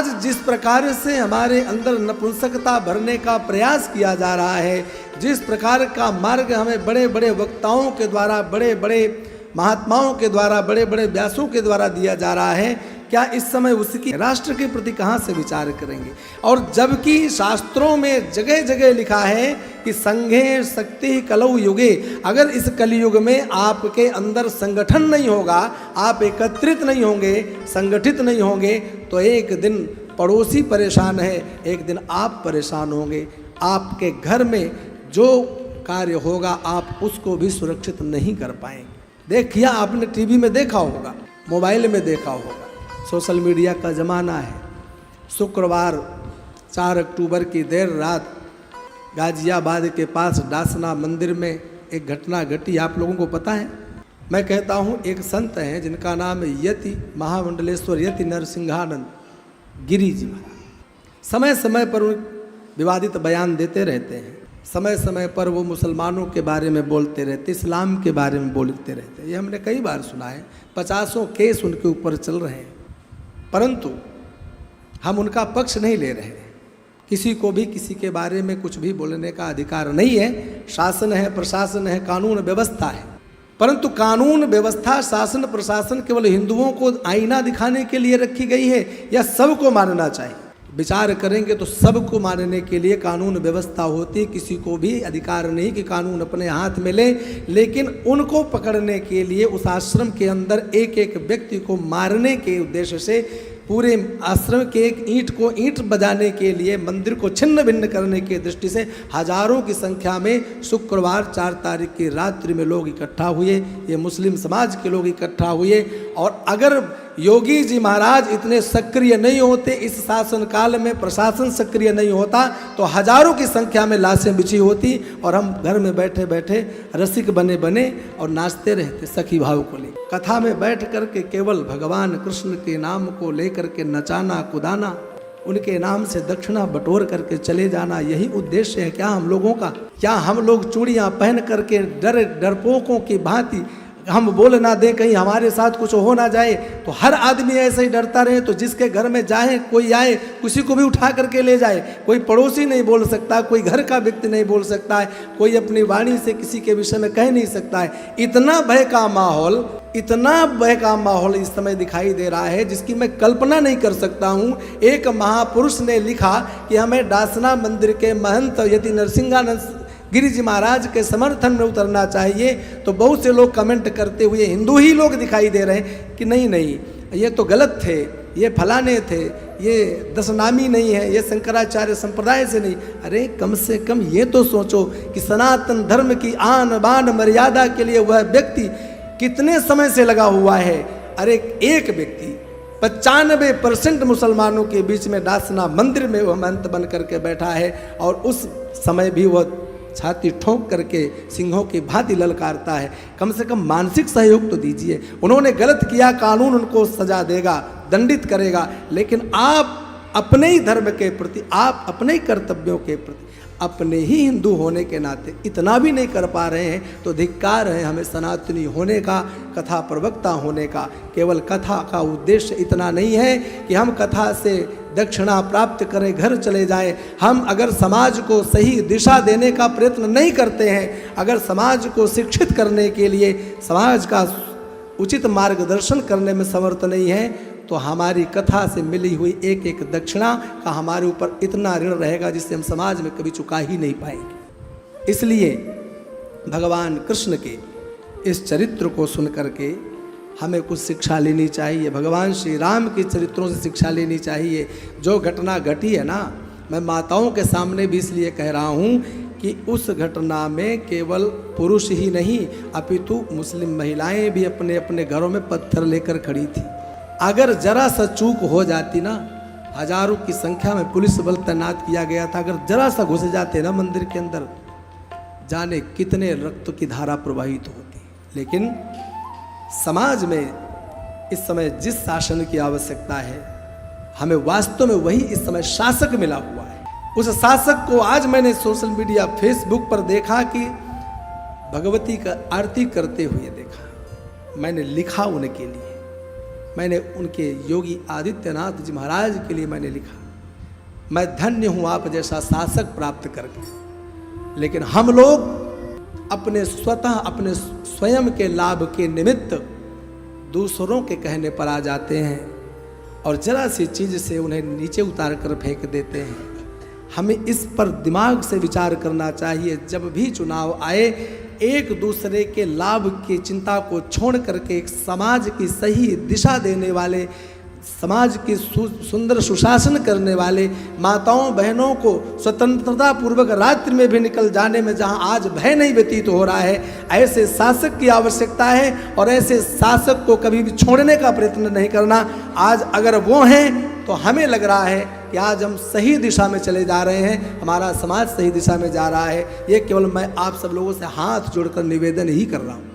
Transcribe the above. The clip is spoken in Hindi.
आज जिस प्रकार से हमारे अंदर नपुंसकता भरने का प्रयास किया जा रहा है, जिस प्रकार का मार्ग हमें बड़े बड़े वक्ताओं के द्वारा, बड़े बड़े महात्माओं के द्वारा, बड़े बड़े व्यासों के द्वारा दिया जा रहा है, क्या इस समय उसकी राष्ट्र के प्रति कहाँ से विचार करेंगे? और जबकि शास्त्रों में जगह जगह लिखा है कि संघे शक्ति कलौ युगे, अगर इस कलयुग में आपके अंदर संगठन नहीं होगा, आप एकत्रित नहीं होंगे, संगठित नहीं होंगे, तो एक दिन पड़ोसी परेशान है, एक दिन आप परेशान होंगे। आपके घर में जो कार्य होगा आप उसको भी सुरक्षित नहीं कर पाएंगे। देखिए, आपने टीवी में देखा होगा, मोबाइल में देखा होगा, सोशल मीडिया का ज़माना है। शुक्रवार 4 अक्टूबर की देर रात गाजियाबाद के पास डासना मंदिर में एक घटना घटी। आप लोगों को पता है? मैं कहता हूँ, एक संत हैं जिनका नाम है यति महामंडलेश्वर यति नरसिंहानंद गिरी जी महाराज। समय समय पर विवादित बयान देते रहते हैं, समय समय पर वो मुसलमानों के बारे में बोलते रहते, इस्लाम के बारे में बोलते रहते। ये हमने कई बार सुना है, 50 केस उनके ऊपर चल रहे हैं, परंतु हम उनका पक्ष नहीं ले रहे हैं। किसी को भी किसी के बारे में कुछ भी बोलने का अधिकार नहीं है। शासन है, प्रशासन है, कानून व्यवस्था है, परंतु कानून व्यवस्था, शासन प्रशासन केवल हिंदुओं को आईना दिखाने के लिए रखी गई है या सबको मानना चाहिए? विचार करेंगे तो सबको मानने के लिए कानून व्यवस्था होती है। किसी को भी अधिकार नहीं कि कानून अपने हाथ में ले, लेकिन उनको पकड़ने के लिए उस आश्रम के अंदर एक एक व्यक्ति को मारने के उद्देश्य से, पूरे आश्रम के एक ईंट को ईंट बजाने के लिए, मंदिर को छिन्न भिन्न करने की दृष्टि से हजारों की संख्या में शुक्रवार 4 तारीख की रात्रि में लोग इकट्ठा हुए। ये मुस्लिम समाज के लोग इकट्ठा हुए। और अगर योगी जी महाराज इतने सक्रिय नहीं होते, इस शासन काल में प्रशासन सक्रिय नहीं होता, तो हजारों की संख्या में लाशें बिछी होती और हम घर में बैठे बैठे रसिक बने बने और नाचते रहते सखी भाव को ले। कथा में बैठ करके केवल भगवान कृष्ण के नाम को लेकर के नचाना कुदाना, उनके नाम से दक्षिणा बटोर करके चले जाना, यही उद्देश्य है क्या हम लोगों का? क्या हम लोग चूड़ियाँ पहन करके डरपोकों की भांति हम बोल ना दें, कहीं हमारे साथ कुछ हो ना जाए, तो हर आदमी ऐसे ही डरता रहे, तो जिसके घर में जाए, कोई आए, किसी को भी उठा करके ले जाए, कोई पड़ोसी नहीं बोल सकता, कोई घर का व्यक्ति नहीं बोल सकता है, कोई अपनी वाणी से किसी के विषय में कह नहीं सकता है। इतना भय का माहौल, इतना भय का माहौल इस समय दिखाई दे रहा है जिसकी मैं कल्पना नहीं कर सकता हूँ। एक महापुरुष ने लिखा कि हमें डासना मंदिर के महंत यति नरसिंहानंद गिरी जी महाराज के समर्थन में उतरना चाहिए, तो बहुत से लोग कमेंट करते हुए हिंदू ही लोग दिखाई दे रहे हैं कि नहीं नहीं, ये तो गलत थे, ये फलाने थे, ये दशनामी नहीं है, ये शंकराचार्य संप्रदाय से नहीं। अरे कम से कम ये तो सोचो कि सनातन धर्म की आन बान मर्यादा के लिए वह व्यक्ति कितने समय से लगा हुआ है। अरे एक व्यक्ति 95% मुसलमानों के बीच में डासना मंदिर में वह महंत बन करके बैठा है, और उस समय भी वह छाती ठोंक करके सिंहों की भांति ललकारता है। कम से कम मानसिक सहयोग तो दीजिए। उन्होंने गलत किया, कानून उनको सजा देगा, दंडित करेगा, लेकिन आप अपने ही धर्म के प्रति, आप अपने ही कर्तव्यों के प्रति, अपने ही हिंदू होने के नाते इतना भी नहीं कर पा रहे हैं, तो धिक्कार है हमें सनातनी होने का, कथा प्रवक्ता होने का। केवल कथा का उद्देश्य इतना नहीं है कि हम कथा से दक्षिणा प्राप्त करें, घर चले जाएं। हम अगर समाज को सही दिशा देने का प्रयत्न नहीं करते हैं, अगर समाज को शिक्षित करने के लिए, समाज का उचित मार्गदर्शन करने में समर्थ नहीं है, तो हमारी कथा से मिली हुई एक एक दक्षिणा का हमारे ऊपर इतना ऋण रहेगा जिससे हम समाज में कभी चुका ही नहीं पाएंगे। इसलिए भगवान कृष्ण के इस चरित्र को सुन करके हमें कुछ शिक्षा लेनी चाहिए। भगवान श्री राम के चरित्रों से शिक्षा लेनी चाहिए। जो घटना घटी है ना, मैं माताओं के सामने भी इसलिए कह रहा हूँ कि उस घटना में केवल पुरुष ही नहीं, अपितु मुस्लिम महिलाएं भी अपने अपने घरों में पत्थर लेकर खड़ी थी। अगर जरा सा चूक हो जाती ना, हजारों की संख्या में पुलिस बल तैनात किया गया था, अगर जरा सा घुस जाते ना मंदिर के अंदर, जाने कितने रक्त की धारा प्रवाहित होती। लेकिन समाज में इस समय जिस शासन की आवश्यकता है, हमें वास्तव में वही इस समय शासक मिला हुआ है। उस शासक को आज मैंने सोशल मीडिया फेसबुक पर देखा कि भगवती का आरती करते हुए देखा। मैंने लिखा उनके लिए, मैंने उनके योगी आदित्यनाथ जी महाराज के लिए मैंने लिखा, मैं धन्य हूँ आप जैसा शासक प्राप्त करके। लेकिन हम लोग अपने स्वतः अपने स्वयं के लाभ के निमित्त दूसरों के कहने पर आ जाते हैं और जरा सी चीज़ से उन्हें नीचे उतार कर फेंक देते हैं। हमें इस पर दिमाग से विचार करना चाहिए। जब भी चुनाव आए, एक दूसरे के लाभ की चिंता को छोड़ करके एक समाज की सही दिशा देने वाले, समाज की सुंदर सुशासन करने वाले, माताओं बहनों को स्वतंत्रता पूर्वक रात्रि में भी निकल जाने में जहां आज भय नहीं व्यतीत हो रहा है, ऐसे शासक की आवश्यकता है और ऐसे शासक को कभी भी छोड़ने का प्रयत्न नहीं करना। आज अगर वो हैं तो हमें लग रहा है कि आज हम सही दिशा में चले जा रहे हैं, हमारा समाज सही दिशा में जा रहा है। ये केवल मैं आप सब लोगों से हाथ जोड़कर निवेदन ही कर रहा हूँ।